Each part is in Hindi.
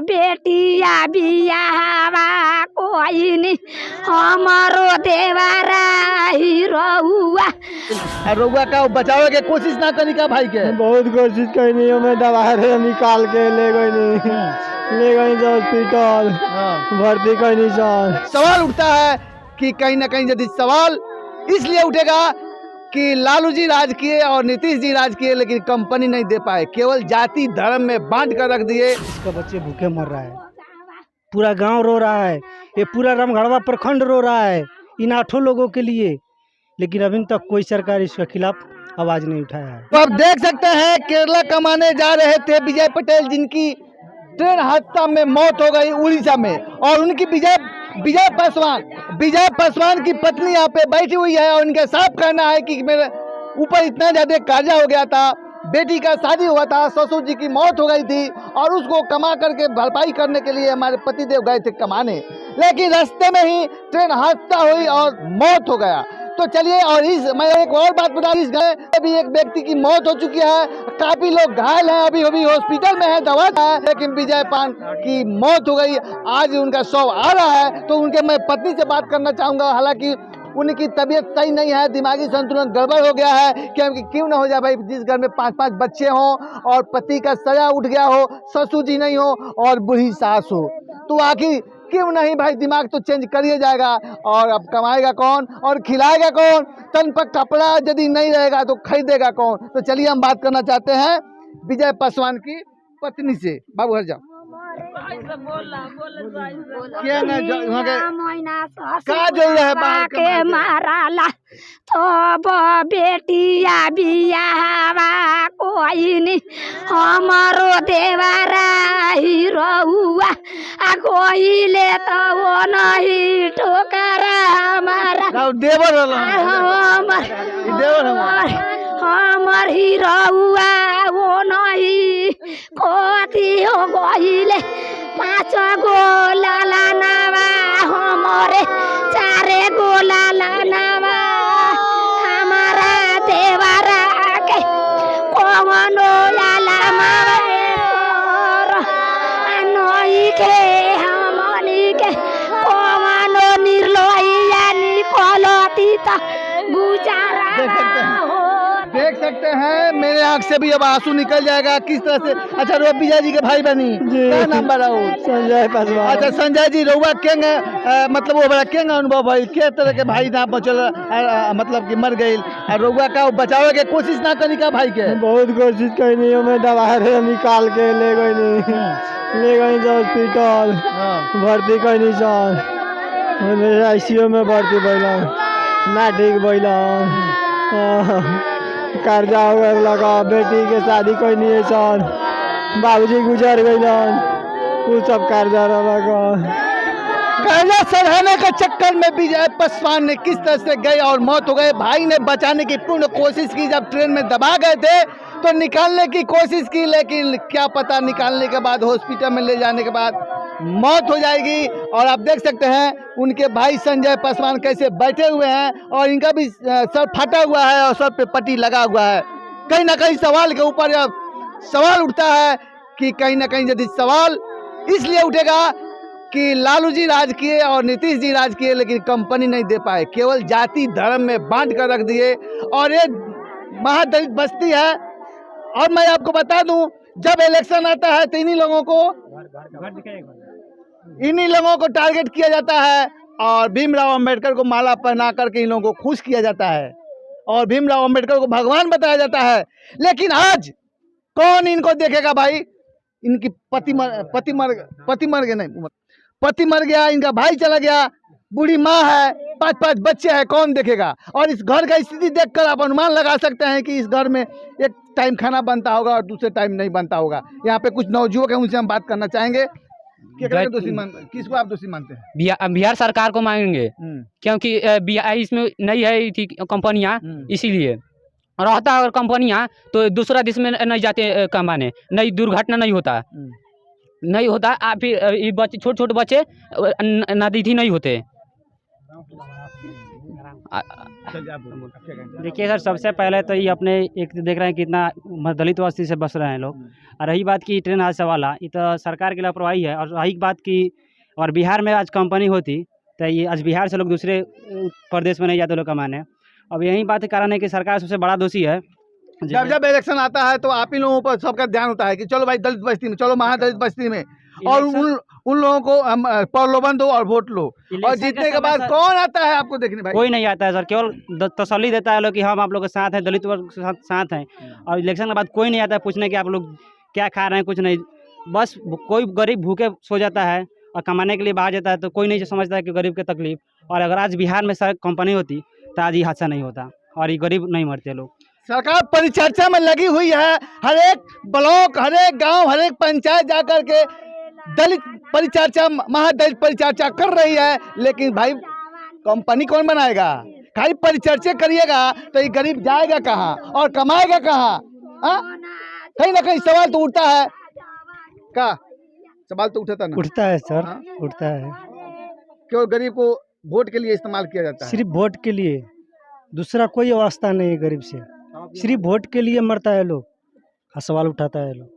बेटिया बियाहवा कोई नहीं हमारो देवारा ही रहुआ। रउआ का बचावे के कोशिश ना करी का भाई के? बहुत कोशिश करी, हमें दवा निकाल के ले गई हॉस्पिटल भर्ती करी। सवाल उठता है कि कहीं ना कहीं यदि सवाल इसलिए उठेगा कि लालू जी राज किए और नीतीश जी राज किए लेकिन कंपनी नहीं दे पाए, केवल जाति धर्म में बांट कर रख दिए। इसका बच्चे भूखे मर रहा है, पूरा गांव रो रहा है, ये पूरा रामगढ़वा प्रखंड रो रहा है इन 8 लोगों के लिए, लेकिन अभी तक कोई सरकार इसके खिलाफ आवाज नहीं उठाया है। तो आप देख सकते हैं केरला कमाने जा रहे थे विजय पटेल, जिनकी ट्रेन हादसा में मौत हो गई उड़ीसा में, और उनकी विजय पासवान की पत्नी यहाँ पे बैठी हुई है और उनका साफ कहना है कि मेरे ऊपर इतना ज्यादा कर्जा हो गया था, बेटी का शादी हुआ था, ससुर जी की मौत हो गई थी और उसको कमा करके भरपाई करने के लिए हमारे पतिदेव गए थे कमाने, लेकिन रास्ते में ही ट्रेन हादसा हुई और मौत हो गया। तो चलिए, और मैं एक और बात बता रही, इस घरे अभी एक व्यक्ति की मौत हो चुकी है, काफी लोग घायल हैं, अभी हॉस्पिटल में है, दवा है, लेकिन विजय पान की मौत हो गई। आज उनका शव आ रहा है, तो उनके मैं पत्नी से बात करना चाहूंगा। हालांकि उनकी तबीयत सही नहीं है, दिमागी संतुलन गड़बड़ हो गया है, क्योंकि क्यों ना हो जाए भाई, जिस घर में 5-5 बच्चे हों और पति का सजा उठ गया हो, ससुर जी नहीं हो और बूढ़ी सास हो, तो आखिर क्यों नहीं भाई, दिमाग तो चेंज करिए जाएगा। और अब कमाएगा कौन और खिलाएगा कौन? तन पर कपड़ा यदि नहीं रहेगा तो खरीदेगा कौन? तो चलिए हम बात करना चाहते हैं विजय पासवान की पत्नी से। बाबू हर जाओ, का जो है के माराला तो बेटिया बियाहवा कोई नहीं हमारो देवारा ही रहुआ कोई ले तो वो नहीं ठोकरा हमारा देवर हमर ही रहुआ वो नहीं कोती हो गईले 5 गो लाला नावा हमारे 4 गो लाला नावा हमारा देवरा के कौनो लाला मावे नई के हमनी के कौनो निर्लोइया निकलती तो गुजारा देख सकते हैं, मेरे आँख से भी अब आंसू निकल जाएगा किस तरह से। अच्छा, रुआ विजय जी के भाई बनी, क्या नाम बड़ा हो? संजय पासवान। अच्छा संजय जी, रुआ केंग मतलब वो बड़ा केंग अनुभव भाई, के तरह के भाई ना बचल मतलब कि मर गई, और रुआ का बचावे के कोशिश ना करी का भाई के? बहुत कोशिश करी, हमें दवा निकाल के ले गई हॉस्पिटल भर्ती करी। ICU में भर्ती बैला ना ठीक बैला, कर्जा वगैरह लगा, बेटी के शादी कोई नहीं है सर, बाबूजी गुजर गई, वो सब कर्जा लगा। कर्जा सधाने के चक्कर में विजय पासवान ने किस तरह से गए और मौत हो गए। भाई ने बचाने की पूर्ण कोशिश की, जब ट्रेन में दबा गए थे तो निकालने की कोशिश की, लेकिन क्या पता निकालने के बाद हॉस्पिटल में ले जाने के बाद मौत हो जाएगी। और आप देख सकते हैं उनके भाई संजय पासवान कैसे बैठे हुए हैं और इनका भी सर फटा हुआ है और सर पे पट्टी लगा हुआ है। कहीं ना कहीं सवाल के ऊपर सवाल उठता है कि कहीं ना कहीं यदि सवाल इसलिए उठेगा कि लालू जी राज किए और नीतीश जी राज किए लेकिन कंपनी नहीं दे पाए, केवल जाति धर्म में बांट कर रख दिए। और ये महादलित बस्ती है, और मैं आपको बता दूं, जब इलेक्शन आता है तो इन्हीं लोगों को टारगेट किया जाता है और भीमराव अंबेडकर को माला पहना करके इन लोगों को खुश किया जाता है और भीमराव अंबेडकर को भगवान बताया जाता है। लेकिन आज कौन इनको देखेगा भाई? इनकी पति मर गया, इनका भाई चला गया, बूढ़ी माँ है, 5-5 बच्चे हैं, कौन देखेगा? और इस घर का स्थिति देखकर आप अनुमान लगा सकते हैं कि इस घर में एक टाइम खाना बनता होगा और दूसरे टाइम नहीं बनता होगा। यहाँ पे कुछ नवयुवक हैं, उनसे हम बात करना चाहेंगे। किसको आप दोषी मानते हैं? बिहार सरकार को मांगेंगे, क्योंकि इसमें नहीं है थी कंपनियां, इसीलिए रहता है। और कंपनियां तो दूसरा देश में नहीं जाते कमाने, नहीं दुर्घटना नहीं होता फिर बच्चे छोटे बच्चे नदी थी नहीं होते। देखिए सर, सबसे पहले तो ये अपने एक तो देख रहे हैं कितना दलित बस्ती से बस रहे हैं लोग। और रही बात की ट्रेन हादसा वाला, ये तो सरकार की लापरवाही है। और रही बात की और बिहार में आज कंपनी होती तो ये आज बिहार से लोग दूसरे प्रदेश में नहीं जाते लोग कमाने। अब यही बात के कारण है कि सरकार सबसे बड़ा दोषी है। जब जब इलेक्शन आता है तो आप ही लोगों पर सबका ध्यान होता है कि चलो भाई दलित बस्ती में, चलो महादलित बस्ती में, और उन लोगों को हम प्रलोभन दो और वोट लो, और जीतने के बाद कौन आता है आपको देखने भाई? कोई नहीं आता है सर, केवल तसल्ली देता है लोग कि हम आप लोग के साथ हैं, दलित वर्ग के साथ हैं। और इलेक्शन के बाद कोई नहीं आता है पूछने कि आप लोग क्या खा रहे हैं, कुछ नहीं। बस कोई गरीब भूखे सो जाता है और कमाने के लिए बाहर जाता है तो कोई नहीं समझता है कि गरीब की तकलीफ। और अगर आज बिहार में सर कंपनी होती तो आज ये हादसा नहीं होता और ये गरीब नहीं मरते लोग। सरकार परिचर्चा में लगी हुई है, हर एक ब्लॉक, हर एक गांव, हर एक पंचायत जाकर के दलित परिचर्चा, महादलित परिचर्चा कर रही है। लेकिन भाई कंपनी कौन बनाएगा? खाली परिचर्चा करिएगा तो ये गरीब जाएगा कहाँ और कमाएगा कहाँ? कहीं ना कहीं सवाल तो उठता है। का सवाल तो उठता ना? उठता है सर, उठता है। क्यों गरीब को वोट के लिए इस्तेमाल किया जाता है? सिर्फ वोट के लिए, दूसरा कोई अवस्था नहीं है गरीब से। सिर्फ वोट के लिए मरता है लोग और सवाल उठाता है लोग।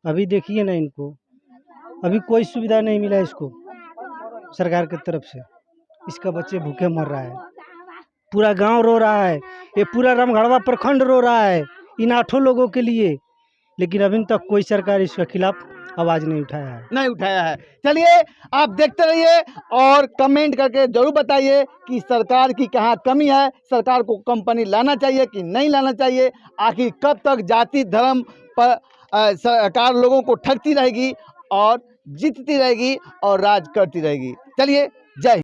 अभी देखिए ना इनको, अभी कोई सुविधा नहीं मिला इसको सरकार की तरफ से। इसका बच्चे भूखे मर रहा है, पूरा गांव रो रहा है, ये पूरा रामगढ़वा प्रखंड रो रहा है इन 8 लोगों के लिए। लेकिन अभी तक कोई सरकार इसके खिलाफ आवाज़ नहीं उठाया है। चलिए आप देखते रहिए और कमेंट करके जरूर बताइए कि सरकार की कहाँ कमी है, सरकार को कंपनी लाना चाहिए कि नहीं लाना चाहिए। आखिर कब तक जाति धर्म पर सरकार लोगों को ठगती रहेगी और जीतती रहेगी और राज करती रहेगी। चलिए, जय हिंद।